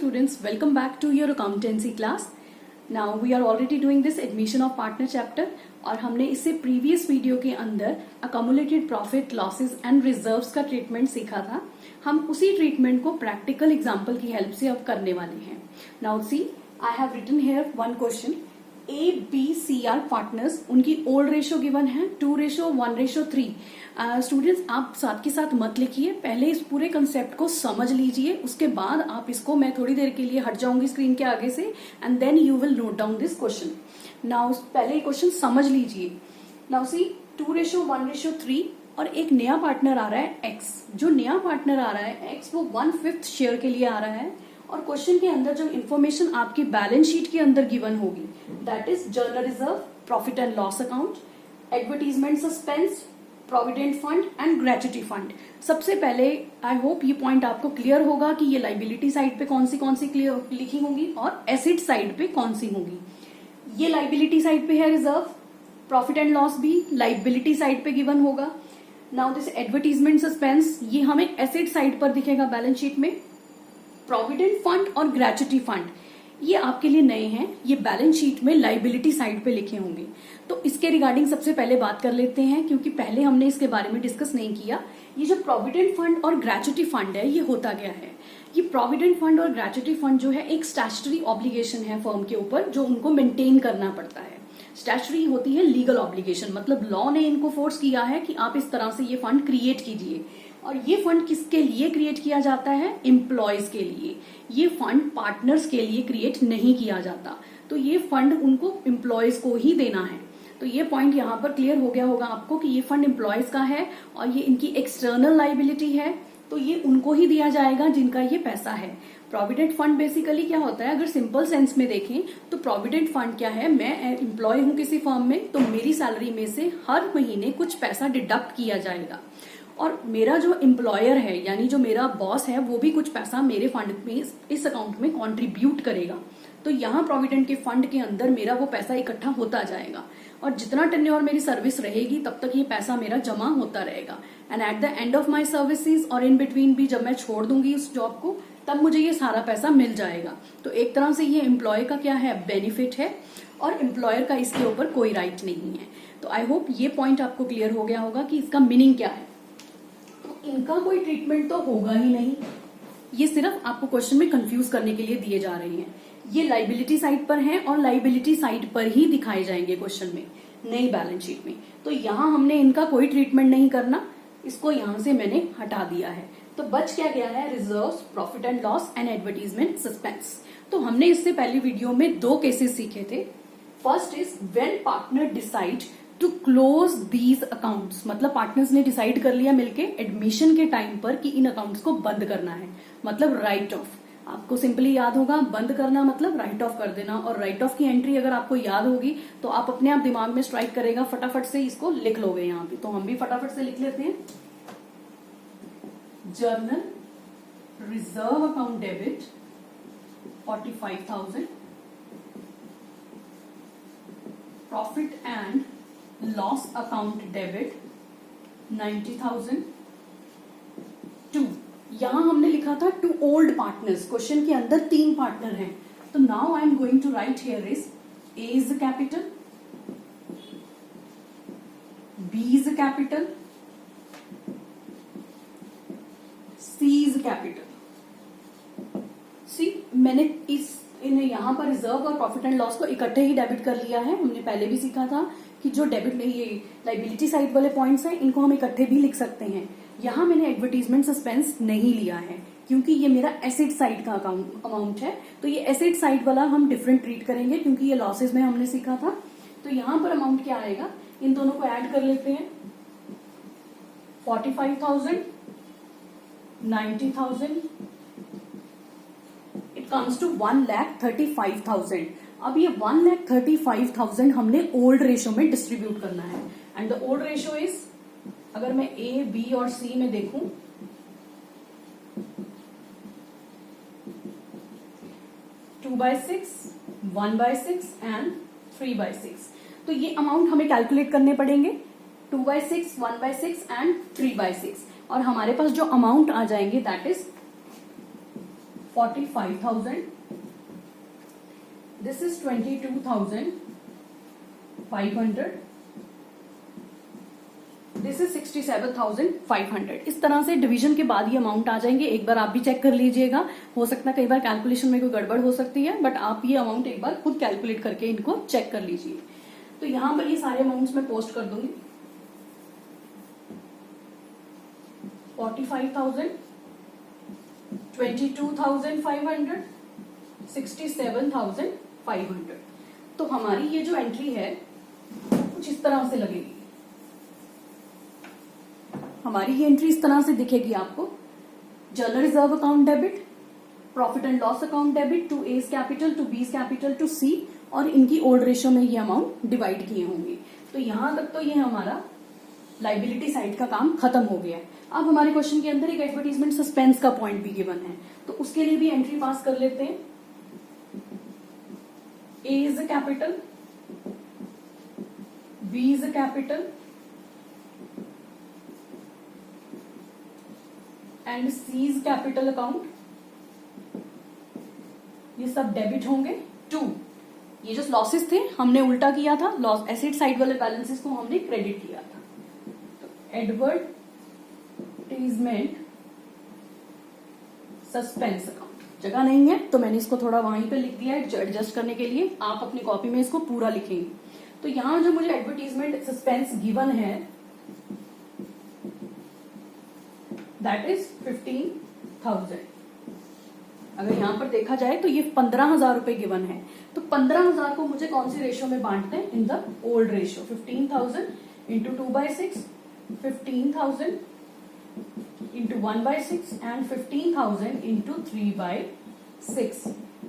students, welcome back to your accountancy class. Now we are already doing this admission of partner chapter और हमने इससे previous video के अंदर accumulated profit, losses and reserves का treatment सीखा था. हम उसी ट्रीटमेंट को प्रैक्टिकल एग्जाम्पल की हेल्प से अब करने वाले हैं. Now see, I have written here one question. A, B, C are partners, उनकी ओल्ड रेशियो गिवन है 2:1:3. स्टूडेंट्स आप साथ के साथ मत लिखिए, पहले इस पूरे कंसेप्ट को समझ लीजिए, उसके बाद आप इसको, मैं थोड़ी देर के लिए हट जाऊंगी स्क्रीन के आगे से and then you will note down this question. Now पहले क्वेश्चन समझ लीजिए. नाउ सी 2:1:3 और एक नया पार्टनर आ रहा है X. जो नया पार्टनर आ रहा है X वो 1/5 शेयर के लिए आ रहा है और क्वेश्चन के अंदर जो इन्फॉर्मेशन आपकी बैलेंस शीट के अंदर गिवन होगी that is journal reserve, profit and loss account, advertisement suspense, provident fund and gratuity fund. सबसे पहले आई होप ये पॉइंट आपको क्लियर होगा कि ये लाइबिलिटी साइड पे कौन सी लिखी होंगी और एसेट साइड पे कौन सी होंगी. ये लाइबिलिटी साइड पे है रिजर्व, प्रॉफिट एंड लॉस भी लाइबिलिटी साइड पे गिवन होगा. नाउ दिस एडवर्टीजमेंट सस्पेंस ये हमें एसेट साइड पर दिखेगा बैलेंस शीट में. प्रोविडेंट फंड और ग्रेच्युटी फंड ये आपके लिए नए हैं, ये बैलेंस शीट में लाइबिलिटी साइड पे लिखे होंगे. तो इसके रिगार्डिंग सबसे पहले बात कर लेते हैं क्योंकि पहले हमने इसके बारे में डिस्कस नहीं किया. ये जो प्रोविडेंट फंड और ग्रेच्युटी फंड है ये होता क्या है. ये प्रोविडेंट फंड और ग्रेच्युटी फंड जो है एक स्टैट्यूटरी ऑब्लिगेशन है फर्म के ऊपर जो उनको मेंटेन करना पड़ता है. स्टैट्यूटरी होती है लीगल ऑब्लिगेशन, मतलब लॉ ने इनको फोर्स किया है कि आप इस तरह से ये फंड क्रिएट कीजिए. और ये फंड किसके लिए क्रिएट किया जाता है? एम्प्लॉयज के लिए. ये फंड पार्टनर्स के लिए क्रिएट नहीं किया जाता. तो ये फंड उनको एम्प्लॉयज को ही देना है. तो ये पॉइंट यहाँ पर क्लियर हो गया होगा आपको कि ये फंड एम्प्लॉयज का है और ये इनकी एक्सटर्नल लाइबिलिटी है. तो ये उनको ही दिया जाएगा जिनका ये पैसा है. प्रोविडेंट फंड बेसिकली क्या होता है, अगर सिंपल सेंस में देखें तो प्रोविडेंट फंड क्या है, मैं एम्प्लॉय हूं किसी फर्म में तो मेरी सैलरी में से हर महीने कुछ पैसा डिडक्ट किया जाएगा और मेरा जो एम्प्लॉयर है यानी जो मेरा बॉस है वो भी कुछ पैसा मेरे फंड में इस अकाउंट में कंट्रीब्यूट करेगा. तो यहाँ प्रोविडेंट के फंड के अंदर मेरा वो पैसा इकट्ठा होता जाएगा और जितना टेन्योर मेरी सर्विस रहेगी तब तक ये पैसा मेरा जमा होता रहेगा. And at the end of my services और इन बिटवीन भी जब मैं छोड़ दूंगी उस जॉब को तब मुझे ये सारा पैसा मिल जाएगा. तो एक तरह से ये एम्प्लॉय का क्या है, बेनिफिट है और एम्प्लॉयर का इसके ऊपर कोई राइट नहीं है. तो आई होप ये पॉइंट आपको क्लियर हो गया होगा कि इसका मीनिंग क्या है. इनका कोई ट्रीटमेंट तो होगा ही नहीं, ये सिर्फ आपको क्वेश्चन में कंफ्यूज करने के लिए दिए जा रहे हैं. ये लाइबिलिटी साइड पर हैं और लाइबिलिटी साइड पर ही दिखाए जाएंगे क्वेश्चन में, नई बैलेंस शीट में. तो यहाँ हमने इनका कोई ट्रीटमेंट नहीं करना, इसको यहाँ से मैंने हटा दिया है. तो बच क्या गया है, reserves, profit and loss and advertisement suspense. तो हमने इससे पहले वीडियो में 2 केसेस सीखे थे. First is when partner decide to close these accounts, मतलब पार्टनर्स ने डिसाइड कर लिया मिलके एडमिशन के टाइम पर कि इन अकाउंट्स को बंद करना है, मतलब राइट ऑफ. आपको सिंपली याद होगा बंद करना मतलब राइट ऑफ कर देना. और राइट ऑफ की एंट्री अगर आपको याद होगी तो आप अपने आप दिमाग में स्ट्राइक करेगा, फटाफट से इसको लिख लोगे यहाँ पे. तो हम भी फटाफट से लिख लेते हैं. Journal reserve account debit 45,000, profit and loss account debit 90,000. 2 यहां हमने लिखा था टू ओल्ड पार्टनर्स. क्वेश्चन के अंदर 3 पार्टनर हैं. तो now I am going to right here is a is capital, B is capital, C is capital. सी मैंने इन्हें यहां पर रिजर्व और प्रॉफिट एंड लॉस को इकट्ठे ही डेबिट कर लिया है. हमने पहले भी सीखा था कि जो डेबिट में ये लाइबिलिटी साइड वाले पॉइंट्स हैं इनको हम इकट्ठे भी लिख सकते हैं. यहां मैंने एडवर्टीजमेंट सस्पेंस नहीं लिया है क्योंकि ये मेरा एसेट साइड का अमाउंट है. तो ये एसेट साइड वाला हम डिफरेंट ट्रीट करेंगे क्योंकि ये लॉसेज में हमने सीखा था. तो यहां पर अमाउंट क्या आएगा, इन दोनों को ऐड कर लेते हैं. 45,000, 90,000, इट कम्स टू 1,35,000. अब ये 1,35,000 हमने ओल्ड रेशियो में डिस्ट्रीब्यूट करना है. And the old ratio is, अगर मैं ए, बी और सी में देखूं 2/6, 1/6 एंड 3/6. तो ये अमाउंट हमें कैलकुलेट करने पड़ेंगे 2/6, 1/6 एंड 3/6. और हमारे पास जो अमाउंट आ जाएंगे that is 45,000. This is 22,500. This is 67,500. इस तरह से डिवीजन के बाद ये अमाउंट आ जाएंगे. एक बार आप भी चेक कर लीजिएगा. हो सकता है कई बार कैलकुलेशन में कोई गड़बड़ हो सकती है, बट आप ये अमाउंट एक बार खुद कैलकुलेट करके इनको चेक कर लीजिए. तो यहां पर ये सारे अमाउंट्स मैं पोस्ट कर दूंगी. 45,000, 22,500, 67,500. तो हमारी ये जो एंट्री है कुछ इस तरह से लगेगी. हमारी ये एंट्री इस तरह से दिखेगी आपको. General reserve account debit, profit and loss account debit to A's capital, to B's capital, to C, और इनकी ओल्ड रेशियो में ये अमाउंट डिवाइड किए होंगे. तो यहां तक तो ये हमारा लाइबिलिटी साइड का काम खत्म हो गया है. अब हमारे क्वेश्चन के अंदर एक एडवर्टीजमेंट सस्पेंस का पॉइंट भी गिवन है, तो उसके लिए भी एंट्री पास कर लेते हैं. A is a capital, B is a capital and C's capital account. ये सब डेबिट होंगे टू. ये जो लॉसेस थे हमने उल्टा किया था, लॉस एसेट साइड वाले बैलेंसेस को हमने क्रेडिट किया था. तो एडवर्टीजमेंट सस्पेंस अकाउंट जगह नहीं है तो मैंने इसको थोड़ा वहीं पे लिख दिया है एडजस्ट करने के लिए. आप अपनी कॉपी में इसको पूरा लिखेंगे. तो यहां जो मुझे एडवर्टीजमेंट सस्पेंस गिवन है दैट इज 15,000. अगर यहां पर देखा जाए तो ये 15,000 रुपए गिवन है. तो 15,000 को मुझे कौन सी रेशियो में बांटते हैं? In the old ratio. 15,000 into 2/6, 15,000 into 1/6 and 15,000 into 3/6.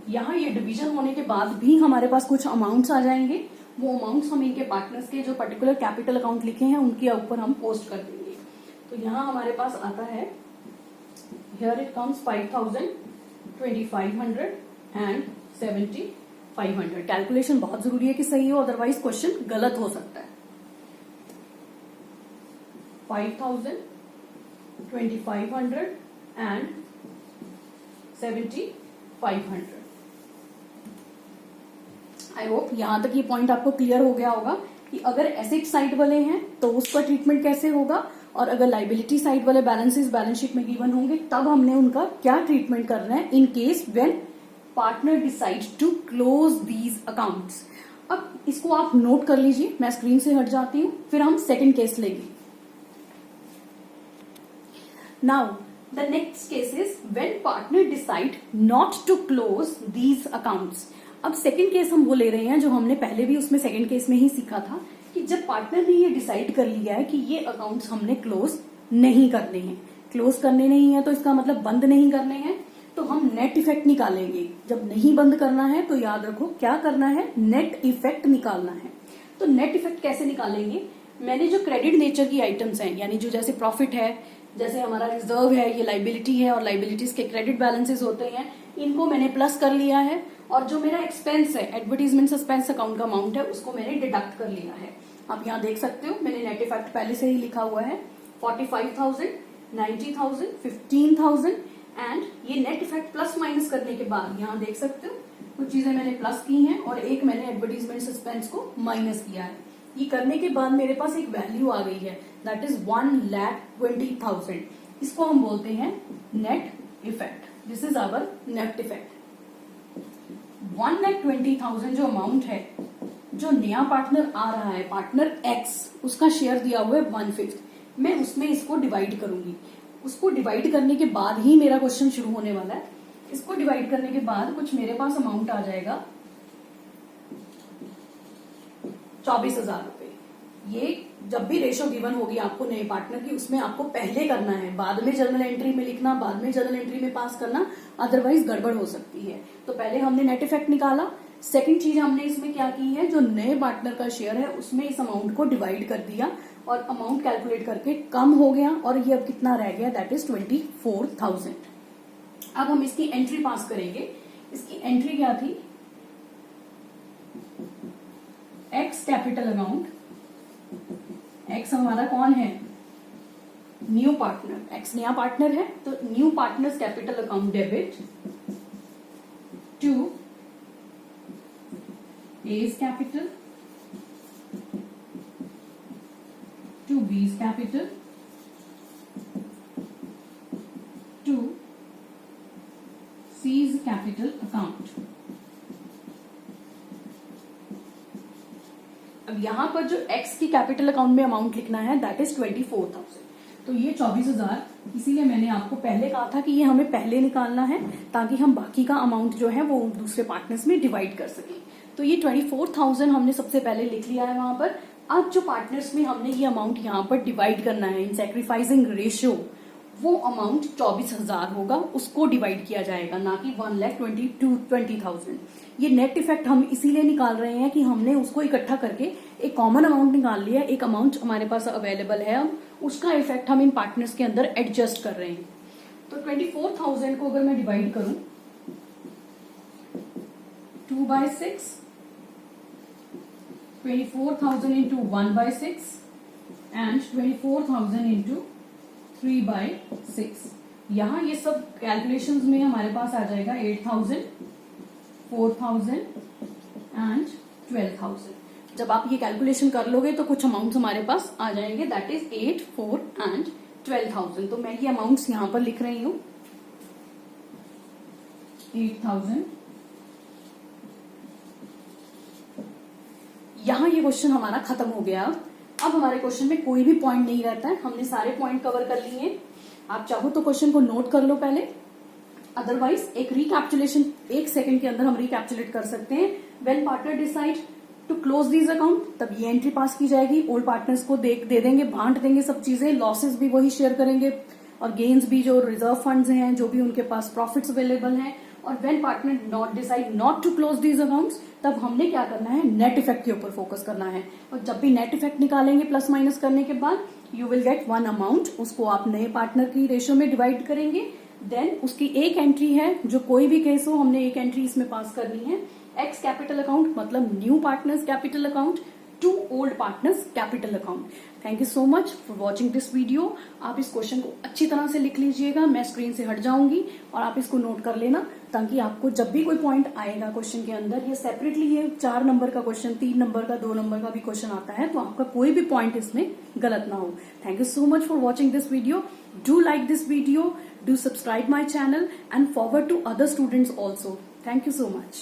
यहां ये डिवीजन होने के बाद भी हमारे पास कुछ अमाउंट्स आ जाएंगे. वो अमाउंट्स हम इनके पार्टनर्स के जो पर्टिकुलर कैपिटल अकाउंट लिखे हैं उनके ऊपर हम पोस्ट कर देंगे. तो यहां हमारे पास आता है, here it comes 5,000, 2,500 and 7,500. Calculation बहुत जरूरी है कि सही हो, अदरवाइज क्वेश्चन गलत हो सकता है. 5,000, 2,500 एंड 7,500. आई होप यहां तक ये पॉइंट आपको क्लियर हो गया होगा कि अगर एसेट साइड वाले हैं तो उसका ट्रीटमेंट कैसे होगा, और अगर लाइबिलिटी साइड वाले बैलेंसेस बैलेंस शीट में गिवन होंगे तब हमने उनका क्या ट्रीटमेंट करना है in case when partner decide to close these accounts. अब इसको आप नोट कर लीजिए. मैं स्क्रीन से हट जाती हूं, फिर हम सेकंड केस लेंगे. Now the next case is when partner decide not to close these accounts. अब सेकंड केस हम वो ले रहे हैं जो हमने पहले भी उसमें सेकंड केस में ही सीखा था कि जब पार्टनर ने ये डिसाइड कर लिया है कि ये अकाउंट्स हमने क्लोज नहीं करने हैं. क्लोज करने नहीं है तो इसका मतलब बंद नहीं करने हैं, तो हम नेट इफेक्ट निकालेंगे. जब नहीं बंद करना है तो याद रखो क्या करना है, नेट इफेक्ट निकालना है. तो नेट इफेक्ट कैसे निकालेंगे? मैंने जो क्रेडिट नेचर की आइटम्स हैं, यानी जो जैसे प्रॉफिट है, जैसे हमारा रिजर्व है, ये लाइबिलिटी है और लाइबिलिटीज के क्रेडिट बैलेंसेस होते हैं, इनको मैंने प्लस कर लिया है. और जो मेरा एक्सपेंस है, एडवर्टीजमेंट सस्पेंस अकाउंट का अमाउंट है, उसको मैंने डिडक्ट कर लिया है. आप यहाँ देख सकते हो मैंने नेट इफेक्ट पहले से ही लिखा हुआ है. 45,000, 90,000, 15,000 एंड ये नेट इफेक्ट प्लस माइनस करने के बाद यहाँ देख सकते हो कुछ चीजें मैंने प्लस की हैं और एक मैंने एडवर्टीजमेंट सस्पेंस को माइनस किया है. ये करने के बाद मेरे पास एक वैल्यू आ गई है दैट इज 1,20,000. इसको हम बोलते हैं net effect. This is our net effect. 1,20,000 जो अमाउंट है, जो नया पार्टनर आ रहा है, पार्टनर एक्स, उसका शेयर दिया हुआ है 1/5. मैं उसमें इसको डिवाइड करूंगी. उसको डिवाइड करने के बाद ही मेरा क्वेश्चन शुरू होने वाला है. इसको डिवाइड करने के बाद कुछ मेरे पास अमाउंट आ जाएगा 24,000 रुपए. ये जब भी रेशो गिवन होगी आपको नए पार्टनर की, उसमें आपको पहले करना है, बाद में जर्नल एंट्री में लिखना, बाद में जर्नल एंट्री में पास करना, अदरवाइज गड़बड़ हो सकती है. तो पहले हमने नेट इफेक्ट निकाला. सेकंड चीज हमने इसमें क्या की है, जो नए पार्टनर का शेयर है उसमें इस अमाउंट को डिवाइड कर दिया और अमाउंट कैलकुलेट करके कम हो गया और ये अब कितना रह गया, दैट इज 24,000. अब हम इसकी एंट्री पास करेंगे. इसकी एंट्री क्या थी, एक्स कैपिटल अकाउंट. एक्स हमारा कौन है, न्यू पार्टनर. एक्स नया पार्टनर है तो new partners capital account debit to A's capital to B's capital to C's capital account। अब यहां पर जो X की कैपिटल अकाउंट में अमाउंट लिखना है दैट इज 24,000। तो ये 24,000, इसीलिए मैंने आपको पहले कहा था कि ये हमें पहले निकालना है ताकि हम बाकी का अमाउंट जो है वो दूसरे पार्टनर्स में डिवाइड कर सकें। तो ये 24,000 हमने सबसे पहले लिख लिया है वहां पर। अब जो पार्टनर्स में हमने ये अमाउंट यहाँ पर डिवाइड करना है इन सैक्रिफाइसिंग रेशियो, वो अमाउंट 24,000 होगा, उसको डिवाइड किया जाएगा, ना कि 1,20,000। ये नेट इफेक्ट हम इसीलिए निकाल रहे हैं कि हमने उसको इकट्ठा करके एक कॉमन अमाउंट निकाल लिया, एक अमाउंट हमारे पास अवेलेबल है, अब उसका इफेक्ट हम इन पार्टनर्स के अंदर एडजस्ट कर रहे हैं। तो 24,000 को अगर मैं डिवाइड करूं 2/6, 24,000 इंटू 1/6 एंड 24,000 इंटू 3/6। यहां ये सब कैलकुलेशंस में हमारे पास आ जाएगा 8,000, 4,000 एंड 12,000। जब आप ये कैलकुलेशन कर लोगे तो कुछ अमाउंट्स हमारे पास आ जाएंगे, दैट इज 8, 4 एंड 12,000। तो मैं ये अमाउंट्स यहां पर लिख रही हूं, 8,000। यहां ये क्वेश्चन हमारा खत्म हो गया। अब हमारे क्वेश्चन में कोई भी पॉइंट नहीं रहता है, हमने सारे पॉइंट कवर कर लिए हैं। आप चाहो तो क्वेश्चन को नोट कर लो पहले, अदरवाइज एक रिकैप्चुलेशन 1 सेकंड के अंदर हम रिकैप्चुलेट कर सकते हैं। When partner decide to close these account, तब ये एंट्री पास की जाएगी, ओल्ड पार्टनर्स को दे देंगे, बांट देंगे सब चीजें, लॉसेस भी वही शेयर करेंगे और गेन्स भी, जो रिजर्व फंड्स हैं, जो भी उनके पास प्रॉफिट्स अवेलेबल हैं। और when partner not decide not to close these accounts, तब हमने क्या करना है, नेट इफेक्ट के ऊपर फोकस करना है। और जब भी नेट इफेक्ट निकालेंगे प्लस माइनस करने के बाद, you will get one amount, उसको आप नए पार्टनर की रेशियो में डिवाइड करेंगे। देन उसकी एक एंट्री है, जो कोई भी केस हो, हमने एक एंट्री इसमें पास करनी है, एक्स कैपिटल अकाउंट मतलब new partners capital account to old partners capital account. Thank you so much for watching this video. आप इस क्वेश्चन को अच्छी तरह से लिख लीजिएगा, मैं स्क्रीन से हट जाऊंगी और आप इसको नोट कर लेना, ताकि आपको जब भी कोई पॉइंट आएगा क्वेश्चन के अंदर, ये सेपरेटली ये 4 नंबर का क्वेश्चन, 3 नंबर का, 2 नंबर का भी क्वेश्चन आता है, तो आपका कोई भी पॉइंट इसमें गलत ना हो। Thank you so much for watching this video. Do like this video, do subscribe my channel and forward to other students also. Thank you so much.